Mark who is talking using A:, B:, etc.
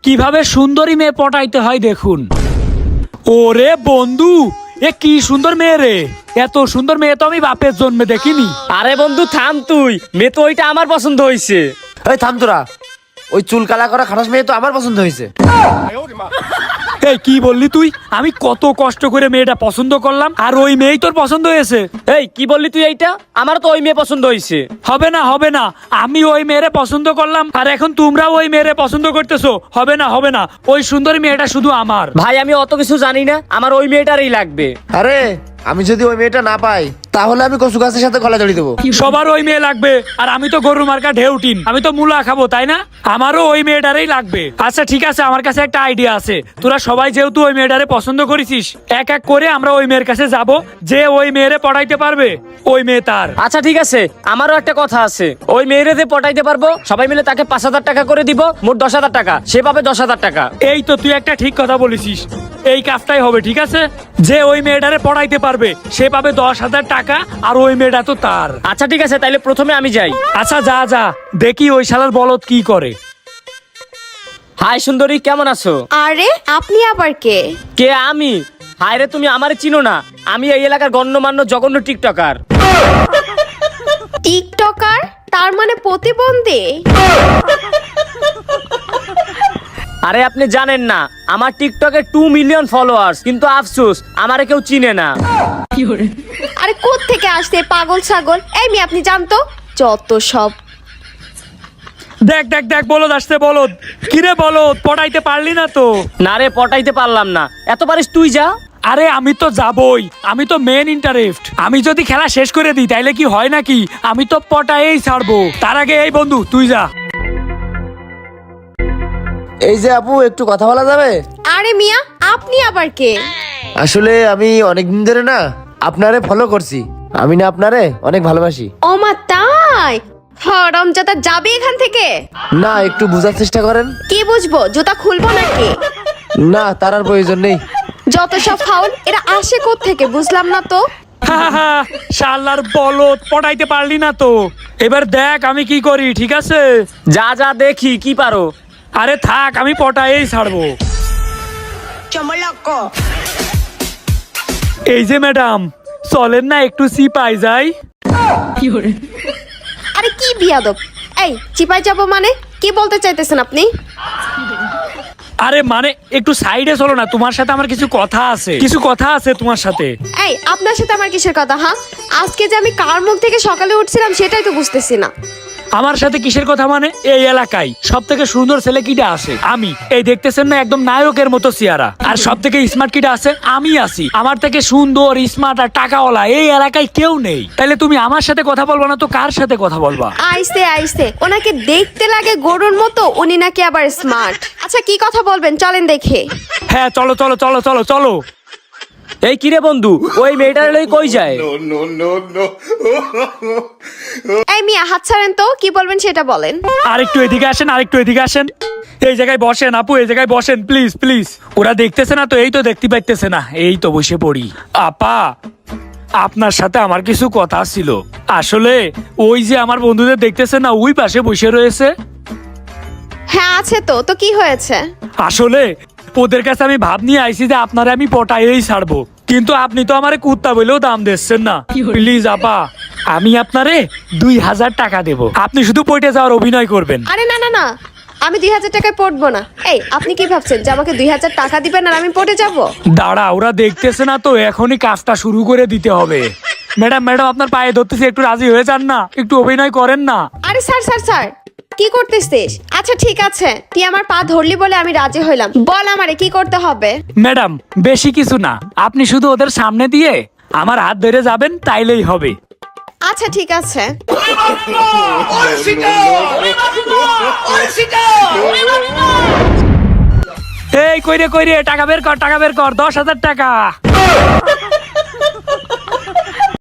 A: কিভাবে সুন্দরী মেয়ে পটাইতে হয় দেখুন। ওরে বন্ধু, এ কি সুন্দর মেয়ে রে! এত সুন্দর মেয়ে তো আমি বাপের জন্মে দেখিনি।
B: আরে বন্ধু থাম তুই, মেয়ে তো ওইটা আমার পছন্দ হয়েছে।
C: এই থাম তোরা, ওই চুল কালা করা খাটাস মেয়ে তো আমার পছন্দ হয়েছে।
A: এই কি বললি তুই? আমি কত কষ্ট করে মেয়েটা পছন্দ করলাম, আর ওই মেয়েই তোর পছন্দ হয়েছে?
B: এই কি বললি তুই এইটা? আমার তো ওই মেয়ে পছন্দ হয়েছে।
A: হবে না, হবে না, আমি ওই মেয়েরে পছন্দ করলাম আর এখন তোমরা ওই মেয়েরে পছন্দ করতেছো। হবে না, হবে না, ওই সুন্দরী মেয়েটা শুধু আমার।
B: ভাই আমি অত কিছু জানি না, আমার ওই মেয়েটারই লাগবে।
C: আরে আমি যদি ওই মেয়েটা না পাই তাহলে আমি কচু গাছের সাথে গলা জড়িয়ে দেবো।
A: সবার ওই মেয়ে লাগবে, আর আমি তো গরু মার্কা ঢেউটিন, আমি তো মূলা খাবো, তাই না? আমারও ওই মেয়েটারই লাগবে। আচ্ছা ঠিক আছে, আমার কাছে একটা আইডিয়া আছে। তোরা সবাই যেহেতু ওই মেয়েটারে পছন্দ করেছিস, এক এক করে আমরা ওই মেয়ের কাছে যাব, যে ওই মেয়েরে পড়াইতে পারবে ওই মেয়ে তার।
B: আচ্ছা ঠিক আছে, আমারও একটা কথা আছে। ওই মেয়েরে যে পটাইতে পারবো সবাই মিলে তাকে 5,000 টাকা করে দিব, মোট 10,000 টাকা, সে পাবে 10,000 টাকা।
A: এই তো তুই একটা ঠিক কথা বলেছিস, এই কাজটাই হবে। ঠিক আছে, যে ওই মেয়েটারে পড়াইতে পারবে সে পাবে 10,000 টাকা, আর ওই মেয়েটা তো তার।
B: আচ্ছা ঠিক আছে, তাইলে প্রথমে আমি যাই।
A: আচ্ছা যা যা, দেখি ওই শালার বলদ কি করে।
B: হাই সুন্দরী, কেমন আছো?
D: আরে আপনি আবার কে?
B: কে আমি? হাই রে, তুমি আমারে চিনো না? আমি এই এলাকার গণ্যমান্য জঘন্য টিকটকার।
D: টিকটকার? তার মানে প্রতিবন্ধী?
B: আরে আপনি জানেন না, আমার টিকটকে 2 মিলিয়ন ফলোয়ার্স, কিন্তু আফসোস আমারে কেউ চিনে না।
D: আরে কোত্থেকে আসছে পাগল ছাগল? এই মেয়ে আপনি জানতো যত সব।
A: দেখ দেখ দেখ, বলদ আসতে, বলদ। কিরে বলদ, পড়াইতে পারলি না তো?
B: না রে, পটাইতে পারলাম না। এত পারিস তুই যা।
A: আরে আমি তো যাবই, আমি তো মেন ইন্টারেস্ট। আমি যদি খেলা শেষ করে দিই তাইলে কি হয় নাকি? আমি তো পটাইই ছাড়বো। তার আগে এই বন্ধু তুই যা।
C: এই যে আপু, একটু কথা বলা যাবে?
D: আরে মিয়া আপনি আবার কে?
C: আসলে আমি অনেকদিন ধরে না আপনারে ফলো করছি। আমি না আপনারে অনেক ভালোবাসি।
D: ও মা তাই? হরমজাদা যাবে এখান থেকে।
C: না, একটু বোঝার চেষ্টা করেন।
D: কি বুঝবো? জুতা খুলবো নাকি?
C: না, তার আর প্রয়োজন নেই।
D: যত সব ফাউল, এরা আসে কোত্থেকে বুঝলাম না তো।
A: শালার বলদ, পটাইতে পারলি না তো? এবার দেখ আমি কি করি, ঠিক আছে?
B: যা যা, দেখি কি পারো।
A: আরে থাক, আমি পটাইই ছাড়বো। এই যে ম্যাডাম, চলেন না একটু সিপাই যাই।
D: আরে কি বিয়াদব! এই চিপাই যাবো মানে কি বলতে চাইতেছেন আপনি?
A: আরে মানে একটু সাইডে চলো না, তোমার সাথে আমার কিছু কথা আছে, কিছু কথা আছে তোমার সাথে।
D: এই আপনার সাথে আমার কিসের কথা? হ্যাঁ, আজকে যে আমি কার মুখ থেকে সকালে উঠছিলাম সেটাই তো বুঝতেছি না।
A: আমার সাথে কিসের কথা মানে? এই এলাকায় সব থেকে সুন্দর ছেলে কিটা আছে? আমি। এই দেখতেছেন না, একদম নায়কের মতো চেহারা। আর সব থেকে স্মার্ট কিটা আছে? আমি আছি। আমার থেকে সুন্দর, স্মার্ট আর টাকাওয়ালা এই এলাকায় কেউ নেই। তাহলে তুমি আমার সাথে কথা বলবা না তো কার সাথে কথা বলবা?
D: আইসে আইসে, ওনাকে দেখতে লাগে গরুর মতো, উনি নাকি আবার স্মার্ট। আচ্ছা কি কথা বলবেন চলেন দেখে।
A: হ্যাঁ চলো চলো চলো চলো চলো।
B: এই কিরে বন্ধু, ওই মেয়েটার লই কই যায়?
D: এই মিয়া হাত ছাড়েন তো, কি বলবেন সেটা বলেন।
A: আরেকটু এদিকে আসেন, আরেকটু এদিকে আসেন। এই জায়গায় বসেন আপু, এই জায়গায় বসেন প্লিজ প্লিজ। ওরা দেখতেছে না তো? এই তো দেখতে পাইতেছে না, এই তো বসে পড়ি। আপা, আপনার সাথে আমার কিছু কথা ছিল। আসলে ওই যে আমার বন্ধুদের দেখতেছে না, ওই পাশে বসে রয়েছে।
D: হ্যাঁ আছে তো, তো কি হয়েছে?
A: আসলে ওদের কাছে আমি ভাব নিয়ে আইছি যে আপনারা আমি পটাইলেই ছাড়বো, কিন্তু আপনি তো আমারে কুত্তা বলেও দাম দিচ্ছেন না। প্লিজ আপা, আমি আপনারে 2,000 টাকা দেব, আপনি শুধু পটে যাওয়ার অভিনয় করবেন।
D: আরে না না না, আমি 2,000 টাকায় পড়বো না। এই আপনি কি ভাবছেন যে আমাকে 2,000 টাকা দিবেন আর আমি পড়ে যাব?
A: দাঁড়া, ওরা দেখতেছে না তো, এখনই কাজটা শুরু করে দিতে হবে। ম্যাডাম ম্যাডাম, আপনার পায়ে ধরতেছি, একটু রাজি হয়ে যান না, একটু অভিনয় করেন না।
D: আরে স্যার স্যার স্যার, কি করতেছিস? আচ্ছা ঠিক আছে, তুই আমার পা ধরলি বলে আমি রাজি হইলাম। বল আমারে কি করতে হবে?
A: ম্যাডাম বেশি কিছু না, আপনি শুধু ওদের সামনে দিয়ে আমার হাত ধরে যাবেন, তাইলেই হবে।
D: আচ্ছা ঠিক আছে।
A: এই কইরে কইরে, টাকা বের কর, টাকা বের কর, 10,000 টাকা।